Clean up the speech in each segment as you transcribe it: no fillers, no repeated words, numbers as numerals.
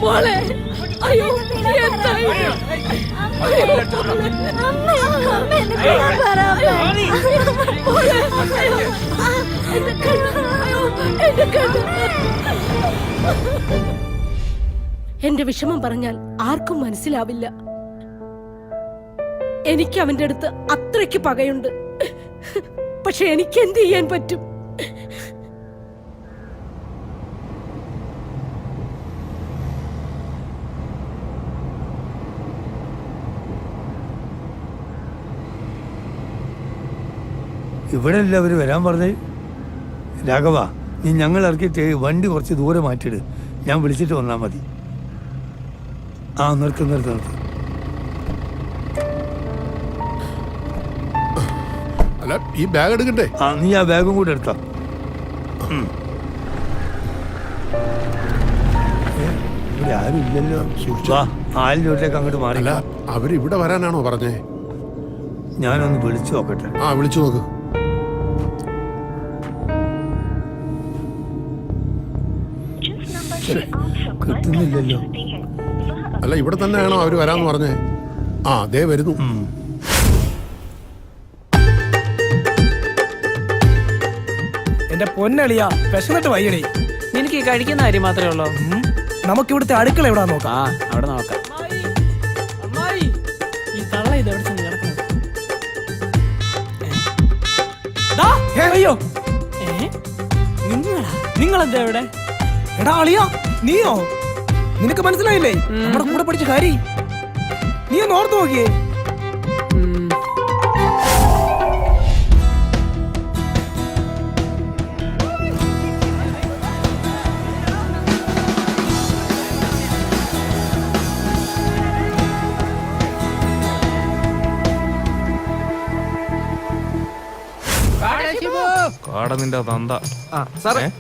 മോളെ അയ്യോ എന്തായി എന്റെ വിഷമം പറഞ്ഞാൽ ആർക്കും മനസ്സിലാവില്ല. എനിക്ക് അവന്റെ അടുത്ത് അത്രയ്ക്ക് പകയുണ്ട്. പക്ഷെ എനിക്ക് എന്ത് ചെയ്യാൻ പറ്റും? ഇവിടെ അല്ല അവര് വരാൻ പറഞ്ഞേ. രാഘവ, നീ ഞങ്ങൾ ഇറക്കിയിട്ട് വണ്ടി കുറച്ച് ദൂരെ മാറ്റിയിട്. ഞാൻ വിളിച്ചിട്ട് വന്നാൽ മതി. ആ നിർത്ത് നിർത്ത് നിർത്ത്. അല്ല, ഈ ബാഗ് എടുക്കണ്ടേ? ആ, നീ ആ ബാഗും കൂടെ എടുത്തോ. ഇവിടെ ആരും ഇല്ലല്ലോ. ആലിൻ്റെ വീട്ടിലേക്ക് അങ്ങോട്ട് മാറില്ല. അവരിവിടെ വരാനാണോ പറഞ്ഞേ? ഞാനൊന്ന് വിളിച്ചു നോക്കട്ടെ. ആ, വിളിച്ചു നോക്ക്. കിട്ടുന്നില്ലല്ലോ. അല്ല, ഇവിടെ തന്നെയാണോ അവര് വരാന്ന് പറഞ്ഞേ? ആ, ദേ വരുന്നു. എന്റെ പൊന്നളിയാ, വിശന്നിട്ട് വയ്യടേ. നിനക്ക് ഈ കഴിക്കുന്ന കാര്യം മാത്രമേ ഉള്ളൂ. നമുക്ക് ഇവിടുത്തെ അടുക്കള എവിടെ നോക്കാം. അവിടെ നോക്കാം. അയ്യോ, നിങ്ങളെന്താ എവിടെ? എടാ അളിയാ, നീയോ? നിനക്ക് മനസ്സിലായില്ലേ നമ്മുടെ കൂടെ പഠിച്ച കാര്യം? നീ ഒന്ന് ഓർത്ത് നോക്കിയേ. കാടനിന്റെ തന്ത.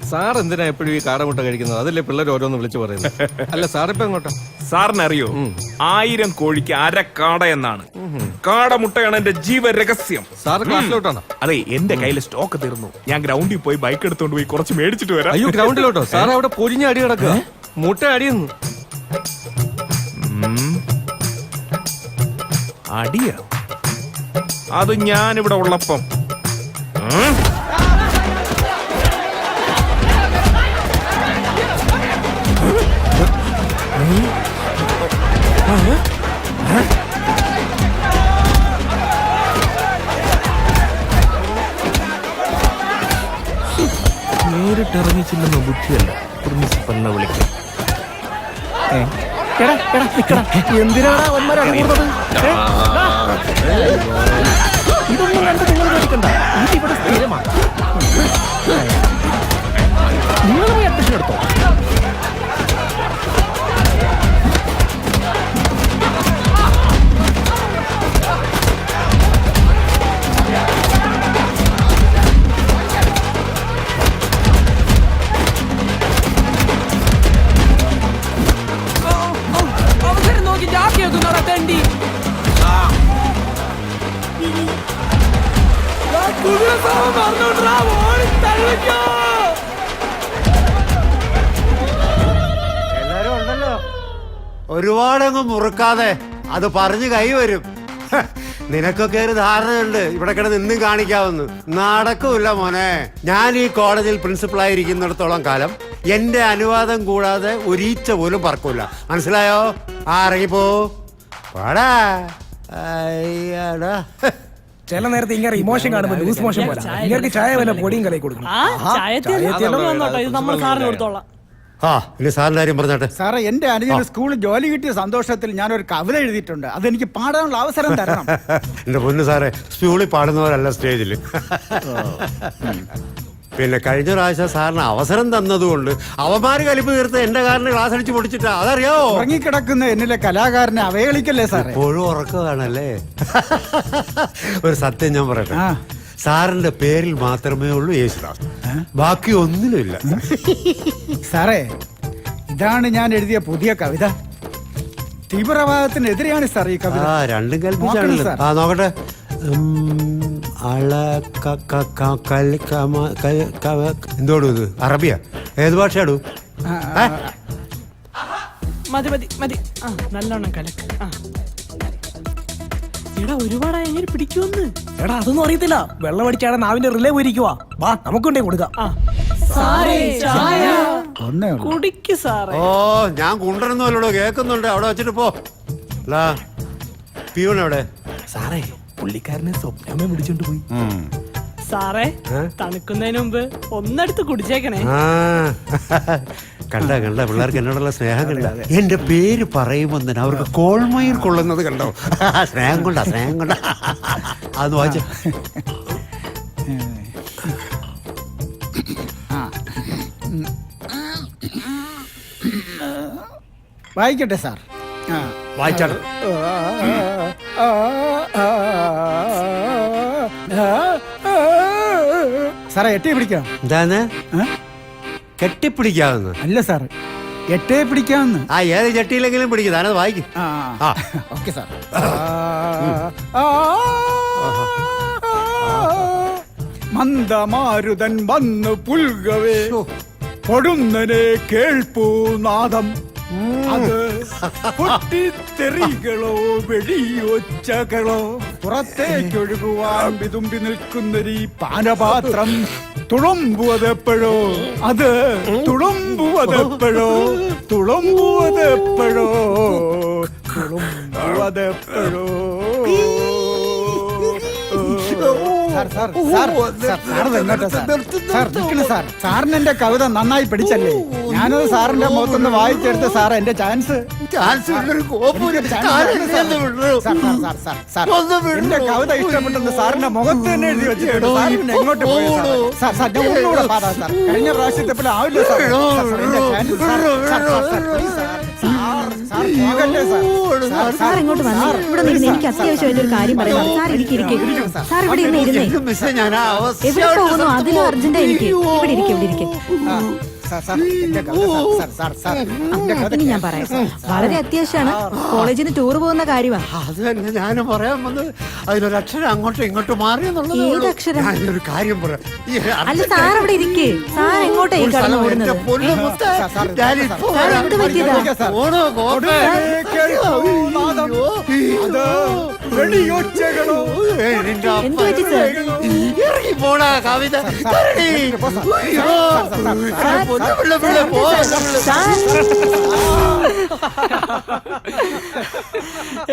സാർ എന്തിനാ എപ്പോഴും ഈ കാടമുട്ട കഴിക്കുന്നത്? അതല്ലേ പിള്ളേർ ഓരോന്ന് വിളിച്ചു പറയുന്നത്. അല്ല, സാറിപ്പോ എങ്ങോട്ടാ? സാറിനറിയോ, 1000 കോഴിക്ക് അരക്കാട എന്നാണ്. കാടമുട്ടയാണ് എന്റെ ജീവരഹസ്യം. സാറ് ക്ലാസ്സിലോട്ടാണോ? അതെ, എന്റെ കയ്യിൽ സ്റ്റോക്ക് തീർന്നു. ഞാൻ ഗ്രൗണ്ടിൽ പോയി ബൈക്ക് എടുത്തോണ്ട് പോയി കുറച്ച് മേടിച്ചിട്ട് വരാം. അയ്യോ, ഗ്രൗണ്ടിലോട്ടോ? സാർ അവിടെ പൊരിഞ്ഞ അടി കിടക്കുക. മുട്ട അടിയുന്നു. അടിയോ? അത് ഞാനിവിടെ ഉള്ളപ്പം. നേരിട്ടിറങ്ങിച്ചില്ലെന്ന ബുദ്ധിയല്ല പ്രിൻസിപ്പലിനെ വിളിക്കാം. എന്തിനാണ് ഇതൊന്നും കണ്ട് നിങ്ങൾ മേടിക്കണ്ട. ഇതിവിടെ സ്ഥിരമാണ്. നിങ്ങൾ പോയി അഡ്മിഷൻ എടുത്തോ. അവസരം നോക്കി ജാക്കിയൊക്കെ തണ്ടി. എല്ലാരും ഉണ്ടല്ലോ. ഒരുപാടൊന്നും മുറുക്കാതെ അത് പറഞ്ഞു കൈവരും. നിനക്കൊക്കെ ഒരു ധാരണയുണ്ട് ഇവിടെ കിടന്ന് ഇന്നും കാണിക്കാവുന്നു. നടക്കൂല മോനെ. ഞാൻ ഈ കോളേജിൽ പ്രിൻസിപ്പളായിരിക്കുന്നിടത്തോളം കാലം എന്റെ അനുവാദം കൂടാതെ ഒരീച്ച പോലും പറക്കൂല. മനസ്സിലായോ? ഇറങ്ങിപ്പോ പാടാ. അയ്യാടാ, ചില നേരത്തെ ഇങ്ങനെ ഇമോഷൻ കാണുമ്പോൾ ലൂസ് മോഷൻ പോലെ ഇങ്ങനെ ചായ വല്ല പൊടിയും കലയി കൊടുക്കണം. ഇനി സാറിന്റെ കാര്യം പറഞ്ഞോട്ടെ. സാറേ, എന്റെ അനുജന് സ്കൂളിൽ ജോലി കിട്ടിയ സന്തോഷത്തിൽ ഞാനൊരു കവിത എഴുതിയിട്ടുണ്ട്. അതെനിക്ക് പാടാനുള്ള അവസരം തരണം. എന്റെ പൊന്നു സാറേ, സ്കൂളിൽ പാടുന്നവരല്ല സ്റ്റേജില്. പിന്നെ കഴിഞ്ഞ പ്രാവശ്യം സാറിന് അവസരം തന്നതുകൊണ്ട് അവന്മാര് കലിപ്പ് തീർത്ത് എന്റെ കാരന് ക്ലാസ് അടിച്ച് പൊടിച്ചിട്ടാ. അതറിയാവോ? ഉറങ്ങിക്കിടക്കുന്ന എന്നിലെ കലാകാരനെ അവഹേളിക്കല്ലേ സാറേ? എപ്പോഴും ഉറക്കമാണല്ലേ. ഒരു സത്യം ഞാൻ പറയട്ടെ, സാറിന്റെ പേരിൽ മാത്രമേ ഉള്ളൂ യേശുദാസ്, ബാക്കി ഒന്നിനുമില്ല. സാറേ, ഇതാണ് ഞാൻ എഴുതിയ പുതിയ കവിത. തീവ്രവാദത്തിനെതിരെയാണ് സാർ ഈ കവിത. രണ്ടും കൽപ്പിച്ചാണല്ലോ. നോക്കട്ടെ. എന്തോടു ഇത്? അറബിയ? ഏത് ഭാഷയാടു? മതി മതി മതി ആ നല്ലോണം കലക്ക് ആ എടാ ഒരുപാടായി എങ്ങനെ പിടിക്കുമെന്ന്. എടാ അതൊന്നും അറിയത്തില്ല. വെള്ളം അടിച്ചാണ് നാവിന്റെ റിലേ പോയിരിക്കുവാ. വാ നമുക്കൊണ്ടേ കൊടുക്കാം. സാറേ ചായ ഒന്നേ ഉള്ളൂ. കുടിക്ക് സാറേ. ഓ ഞാൻ കൊണ്ടുവരുന്നല്ലോ കേൾക്കുന്നുണ്ട്. അവിടെ വെച്ചിട്ട് പോ. പിയൂൺ എവിടെ? സാറേ പുള്ളിക്കാരനെ സ്വപ്നമേ പിടിച്ചോണ്ട് പോയി. സാറേ തണുക്കുന്നതിന് മുമ്പ് ഒന്നെടുത്ത് കുടിച്ചേക്കണേ. ആ കണ്ട പിള്ളേർക്ക് എന്നോടുള്ള സ്നേഹം കണ്ട. എന്റെ പേര് പറയുമ്പോൾ തന്നെ അവർക്ക് കോൾമയിർ കൊള്ളുന്നത് കണ്ടോ? സ്നേഹം കൊണ്ടാ. അതൊന്ന് വായിച്ച വായിക്കട്ടെ സാർ. വായിച്ചാണ്. സാറേ എട്ടേ പിടിക്കാം. എന്താന്ന് കെട്ടിപ്പിടിക്കാവുന്ന? അല്ല സാർ, എട്ടേ പിടിക്കാമെന്ന്. ആ ഏത് ചട്ടിയിലെങ്കിലും പിടിക്കും. താനത് വായിക്കും. Okay sir. മന്ദമാരുതൻ വന്നു പുൽകവേ പൊടുന്നനെ കേൾപ്പൂ നാദം. അത് പൊട്ടിത്തെറികളോ വെടിയൊച്ചകളോ പുറത്തേക്കൊഴുകുവാൻ വിതുമ്പി നിൽക്കുന്നൊരു പാനപാത്രം തുളുമ്പുവതെപ്പോഴോ. അത് തുളുമ്പുവതെപ്പോഴോ തുളുമ്പുവതെപ്പോഴോ. സാറിന് എന്റെ കവിത നന്നായി പിടിച്ചല്ലേ? ഞാനത് സാറിന്റെ മുഖത്തുനിന്ന് വായിച്ചെടുത്ത് സാർ എന്റെ ചാൻസ്. എന്റെ കവിത ഇഷ്ടപ്പെട്ടെന്ന് സാറിന്റെ മുഖത്ത് തന്നെ എഴുതി വെച്ചിട്ടുണ്ട്. സാറിന് എങ്ങോട്ട് പോയി സാർ? സാർ ഞാൻ ഒന്നുകൂടെ പാടാ സാർ. കഴിഞ്ഞ പ്രാവശ്യത്തെ പോലെ ആവില്ല സാർ. എന്റെ ചാൻസ് സാർ ഇങ്ങോട്ട് വന്നു. ഇവിടെ നിന്ന് എനിക്ക് അത്യാവശ്യമായിട്ട് ഒരു കാര്യം പറയാം. സാർ എനിക്ക് ഇരിക്കേ. സാർ ഇവിടെ ഇരുന്ന് ഇരുന്നേ. എവിടെ പോകുന്നു? അതിലും അർജന്റ് എനിക്ക്. ഇവിടെ ഇരിക്കെ. ഇനി ഞാൻ പറയാം. വളരെ അത്യാവശ്യമാണ്. കോളേജിൽ നിന്ന് ടൂർ പോകുന്ന കാര്യമാണ്. അത് തന്നെ ഞാനും പറയാൻ വന്നത്. അതിലൊരു അക്ഷരം അങ്ങോട്ടും ഇങ്ങോട്ടും മാറി എന്നുള്ളത്. ഏത് അക്ഷരം? ഞാനൊരു കാര്യം പറയാം. അല്ല സാർ അവിടെ ഇരിക്കേ. സാർ എങ്ങോട്ടേ കടന്നു ഓടുന്നത്? എന്ത് പറ്റിയതാ? എന്ത് പറ്റി സാർ? ഇറങ്ങി പോടാ കവിത.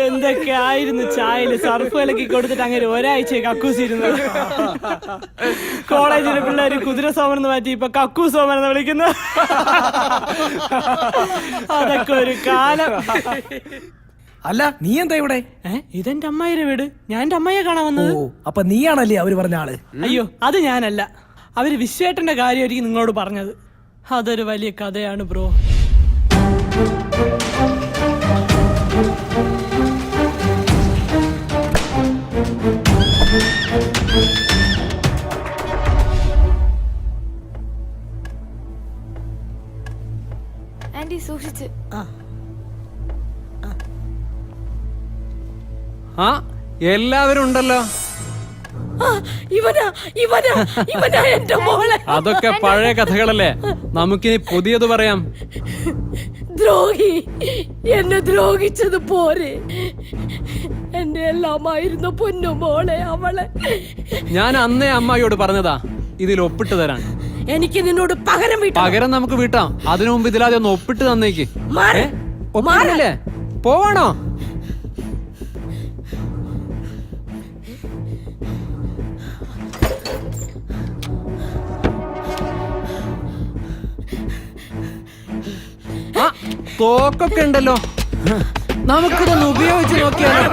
എന്തൊക്കെ ആയിരുന്നു ചായയില് സർഫ് കലക്കി കൊടുത്തിട്ട് അങ്ങനെ ഒരാഴ്ച കക്കൂസിരുന്നു. കോളേജിലെ പിള്ളേര് കുതിര സോമൻ മാറ്റി ഇപ്പൊ കക്കൂ സോമൻ എന്ന് വിളിക്കുന്നു. അതൊക്കെ ഒരു കാലം. അല്ല നീ എന്താ ഇവിടെ? ഇതെന്റെ അമ്മായിയുടെ വീട്. ഞാൻ എന്റെ അമ്മയെ കാണാൻ വന്നത്. അപ്പൊ നീയാണല്ലേ അവര് പറഞ്ഞ ആള്? അയ്യോ അത് ഞാനല്ല. അവര് വിശ്വേട്ടന്റെ കാര്യമായിരിക്കും നിങ്ങളോട് പറഞ്ഞത്. അതൊരു വലിയ കഥയാണ് ബ്രോ. ആന്റി സൂക്ഷിച്ച്. ആ എല്ലാവരും ഉണ്ടല്ലോ. ഇവനാ എന്റെ മോളെ. അതൊക്കെ പഴയ കഥകളല്ലേ. നമുക്കിനി പുതിയത് പറയാം. ദ്രോഹി എന്നെ ദ്രോഹിച്ചത് പോരെ. എന്റെ എല്ലാമായിരുന്നു പൊന്നു മോളെ അവളെ. ഞാൻ അന്നേ അമ്മായിയോട് പറഞ്ഞതാ ഇതിൽ ഒപ്പിട്ട് തരാൻ. എനിക്ക് നിന്നോട് പകരം നമുക്ക് വീട്ടാം. അതിനു മുമ്പ് ഇതിലാതെ ഒന്ന് ഒപ്പിട്ട് തന്നേക്ക്. മാറ്. ഒപ്പിട്ടില്ലേ? പോവാണോ? തോക്കൊക്കെ ഉണ്ടല്ലോ. നമുക്കിതൊന്ന് ഉപയോഗിച്ച് നോക്കിയാലോ?